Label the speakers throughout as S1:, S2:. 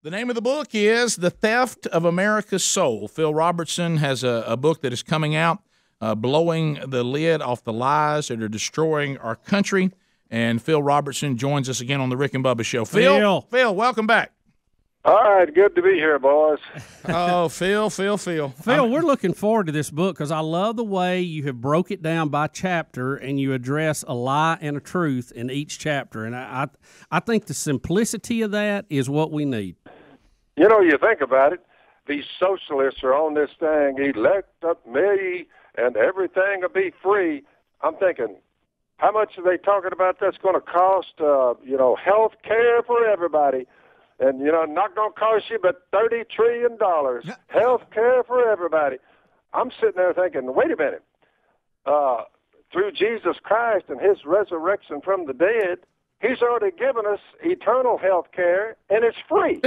S1: The name of the book is The Theft of America's Soul. Phil Robertson has a book that is coming out, blowing the lid off the lies that are destroying our country. And Phil Robertson joins us again on the Rick and Bubba Show. Phil, welcome back.
S2: All right, good to be here, boys.
S1: Oh, Phil.
S3: Phil, we're looking forward to this book because I love the way you have broke it down by chapter and you address a lie and a truth in each chapter. And I think the simplicity of that is what we need.
S2: You know, you think about it, these socialists are on this thing, elect up me and everything will be free. I'm thinking, how much are they talking about that's going to cost, health care for everybody? And, not going to cost you but $30 trillion. Health care for everybody. I'm sitting there thinking, wait a minute. Through Jesus Christ and his resurrection from the dead, he's already given us eternal health care, and it's free.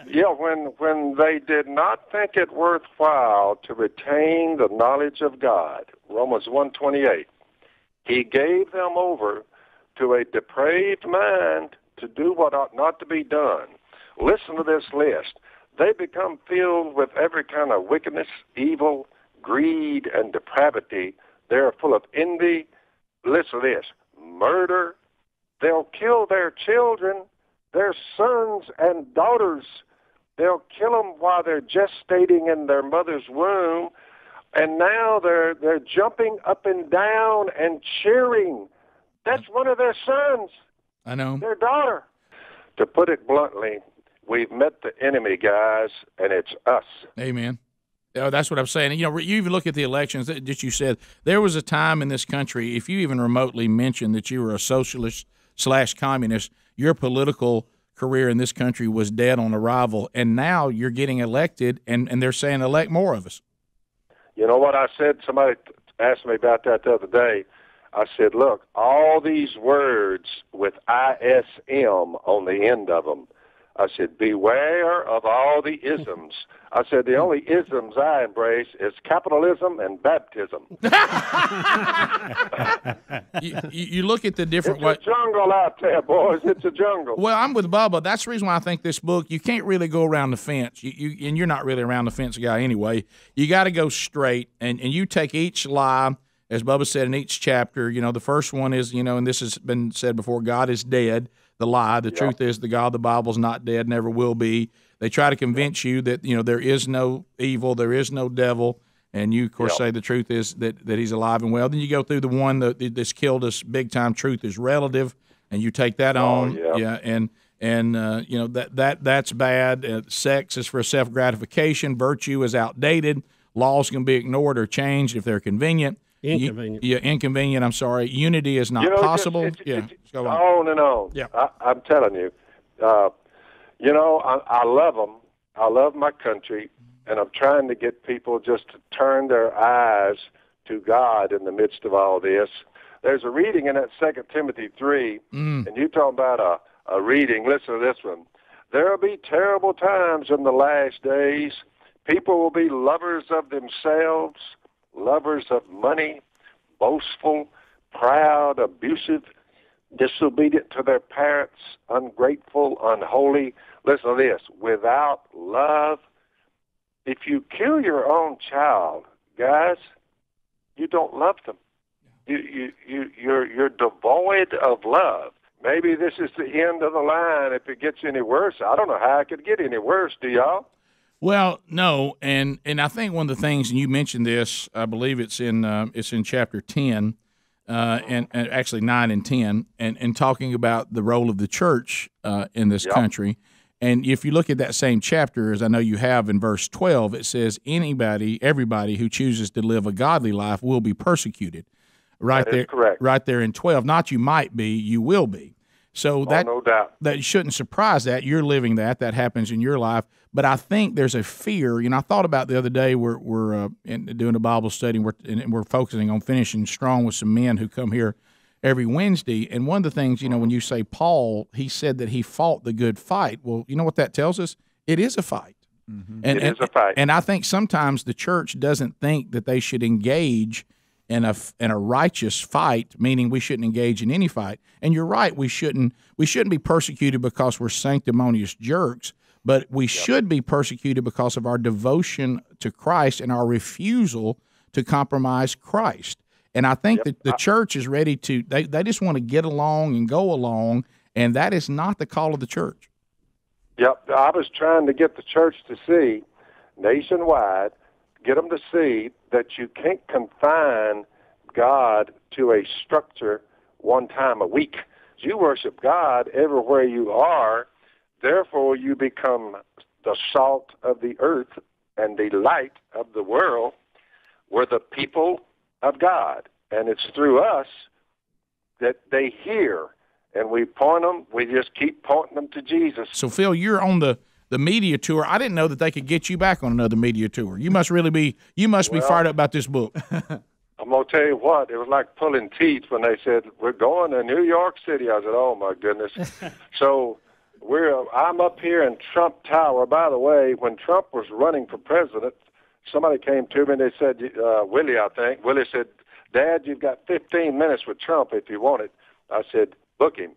S2: Yeah, when they did not think it worthwhile to retain the knowledge of God, Romans 1:28, he gave them over to a depraved mind to do what ought not to be done. Listen to this list. They become filled with every kind of wickedness, evil, greed, and depravity. They're full of envy. Listen to this. Murder. They'll kill their children, their sons and daughters. They'll kill them while they're gestating in their mother's womb. And now they're jumping up and down and cheering. That's one of their sons.
S1: I know.
S2: Their daughter. To put it bluntly, we've met the enemy, guys, and it's us.
S1: Amen. That's what I'm saying. You even look at the elections that you said. There was a time in this country, if you even remotely mentioned that you were a socialist/communist, your political career in this country was dead on arrival. And now you're getting elected, and they're saying elect more of us.
S2: You know what I said? Somebody asked me about that the other day. I said, look, all these words with ISM on the end of them, I said, beware of all the isms. I said, the only isms I embrace is capitalism and baptism.
S1: you look at the different...
S2: It's a jungle out there, boys. It's a jungle.
S1: Well, I'm with Bubba. That's the reason why I think this book, you can't really go around the fence. And you're not really around the fence guy anyway. You got to go straight, and you take each lie, as Bubba said in each chapter. The first one is, and this has been said before, God is dead. The lie. The truth is the God of the Bible's not dead, never will be. They try to convince you that, there is no evil, there is no devil, and you, of course, say the truth is that he's alive and well. Then you go through the one that's killed us big time. Truth is relative, and you take that on. That's bad. Sex is for self-gratification. Virtue is outdated. Laws can be ignored or changed if they're convenient.
S3: Inconvenient.
S1: Inconvenient. I'm sorry. Unity is not possible.
S2: It's on and on.
S1: Yeah.
S2: I'm telling you. I love them. I love my country, and I'm trying to get people just to turn their eyes to God in the midst of all this. There's a reading in that 2 Timothy 3, and you talking about a reading. Listen to this one. There will be terrible times in the last days. People will be lovers of themselves, lovers of money, boastful, proud, abusive, disobedient to their parents, ungrateful, unholy. Listen to this. Without love, if you kill your own child, guys, you don't love them. You're devoid of love. Maybe this is the end of the line. If it gets any worse, I don't know how it could get any worse. Do y'all?
S1: Well, no, and I think one of the things, and you mentioned this, I believe it's in chapter 10, and actually 9 and 10, and talking about the role of the church in this country. And if you look at that same chapter, as I know you have in verse 12, it says everybody who chooses to live a godly life will be persecuted. Right there,
S2: correct.
S1: Right there in 12. Not you might be, you will be. So
S2: no doubt.
S1: That shouldn't surprise that. You're living that happens in your life. But I think there's a fear. I thought about the other day, we're doing a Bible study, and we're focusing on finishing strong with some men who come here every Wednesday. And one of the things, when you say Paul, he said that he fought the good fight. Well, you know what that tells us? It is a fight.
S2: Mm-hmm. It is a fight.
S1: And I think sometimes the church doesn't think that they should engage in a righteous fight, meaning we shouldn't engage in any fight. And you're right, we shouldn't be persecuted because we're sanctimonious jerks, but we should be persecuted because of our devotion to Christ and our refusal to compromise Christ. And I think that the church is ready to, they just want to get along and go along, and that is not the call of the church.
S2: Yep, I was trying to get the church to see, nationwide, get them to see that you can't confine God to a structure one time a week. You worship God everywhere you are, therefore you become the salt of the earth and the light of the world. We're the people of God, and it's through us that they hear. And we just keep pointing them to Jesus.
S1: So, Phil, you're on the media tour. I didn't know that they could get you back on another media tour. You must be fired up about this book.
S2: I'm going to tell you what, it was like pulling teeth when they said, we're going to New York City. I said, oh, my goodness. So I'm up here in Trump Tower. By the way, when Trump was running for president, somebody came to me and they said, Willie, I think. Willie said, Dad, you've got 15 minutes with Trump if you want it. I said, book him.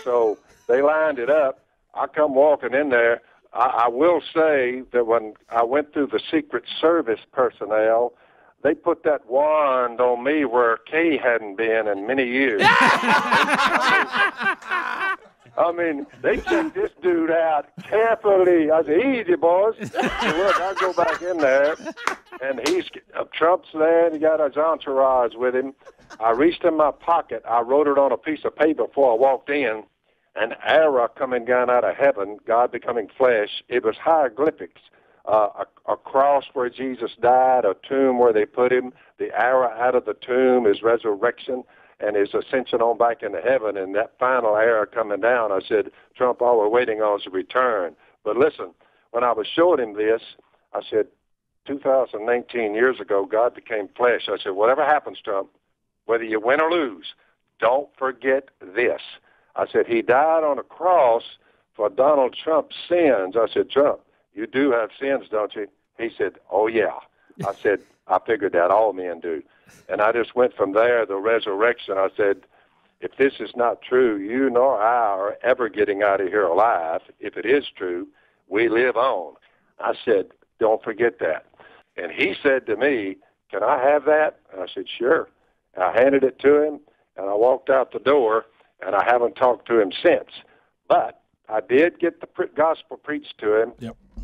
S2: So they lined it up. I come walking in there. I will say that when I went through the Secret Service personnel, they put that wand on me where Kay hadn't been in many years. I mean, they checked this dude out carefully. I said, easy, boys. So look, I go back in there, and Trump's there, and he got his entourage with him. I reached in my pocket. I wrote it on a piece of paper before I walked in. An era coming down out of heaven, God becoming flesh. It was hieroglyphics. A cross where Jesus died, a tomb where they put him. The era out of the tomb is resurrection and his ascension on back into heaven. And that final era coming down, I said, Trump, all we're waiting on is a return. But listen, when I was showing him this, I said, 2019 years ago, God became flesh. I said, whatever happens, Trump, whether you win or lose, don't forget this. I said, he died on a cross for Donald Trump's sins. I said, Trump, you do have sins, don't you? He said, oh, yeah. I said, I figured that all men do. And I just went from there, the resurrection. I said, if this is not true, you nor I are ever getting out of here alive. If it is true, we live on. I said, don't forget that. And he said to me, can I have that? And I said, sure. And I handed it to him, and I walked out the door, and I haven't talked to him since. But I did get the gospel preached to him,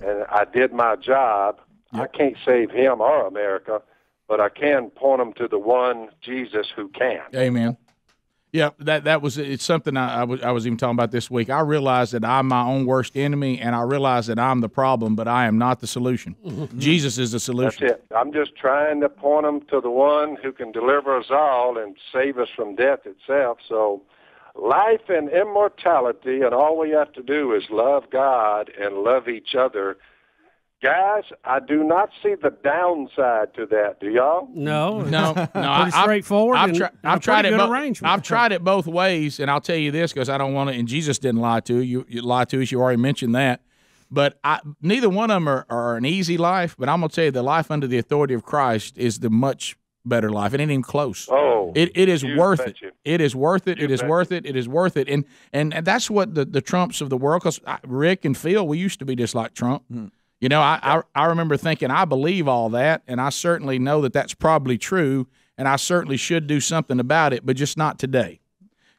S2: and I did my job. I can't save him or America, but I can point him to the one Jesus who can.
S1: Amen. Yeah, it's something I was even talking about this week. I realize that I'm my own worst enemy, and I realize that I'm the problem, but I am not the solution. Mm-hmm. Jesus is the solution.
S2: That's it. I'm just trying to point them to the one who can deliver us all and save us from death itself. So life and immortality, and all we have to do is love God and love each other. Guys, I do not see the downside to that. Do y'all?
S3: No.
S1: Pretty
S3: straightforward. I've tried it.
S1: I've tried it both ways, and I'll tell you this because I don't want to. And Jesus didn't lie to you. You lied to us. You already mentioned that. But neither one of them are an easy life. But I'm gonna tell you, the life under the authority of Christ is the much better life. It ain't even close.
S2: Oh,
S1: it is worth it. It is worth it. It is worth it. It is worth it. And that's what the Trumps of the world. Because Rick and Phil, we used to be just like Trump. You know, I remember thinking, I believe all that, and I certainly know that that's probably true, and I certainly should do something about it, but just not today.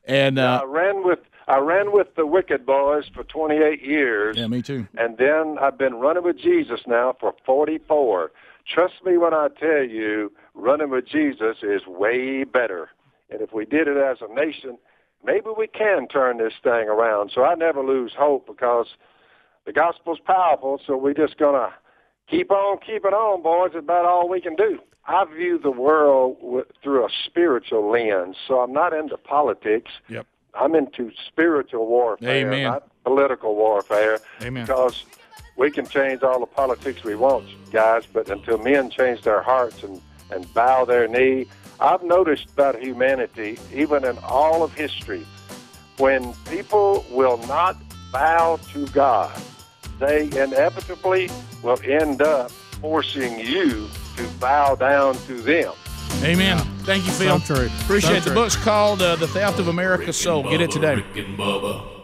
S1: And
S2: I ran with the Wicked Boys for 28 years.
S1: Yeah, me too.
S2: And then I've been running with Jesus now for 44. Trust me when I tell you, running with Jesus is way better. And if we did it as a nation, maybe we can turn this thing around. So I never lose hope because the gospel's powerful, so we're just going to keep on keeping on, boys. It's about all we can do. I view the world through a spiritual lens, so I'm not into politics.
S1: Yep.
S2: I'm into spiritual warfare, not political warfare.
S1: Amen.
S2: Because we can change all the politics we want, guys, but until men change their hearts and bow their knee, I've noticed about humanity, even in all of history, when people will not bow to God, they inevitably will end up forcing you to bow down to them.
S1: Amen. Thank you, Phil.
S3: So true.
S1: Appreciate
S3: So
S1: the
S3: true.
S1: book's called The Theft of America's Soul. Get it today.
S4: Rick and Bubba.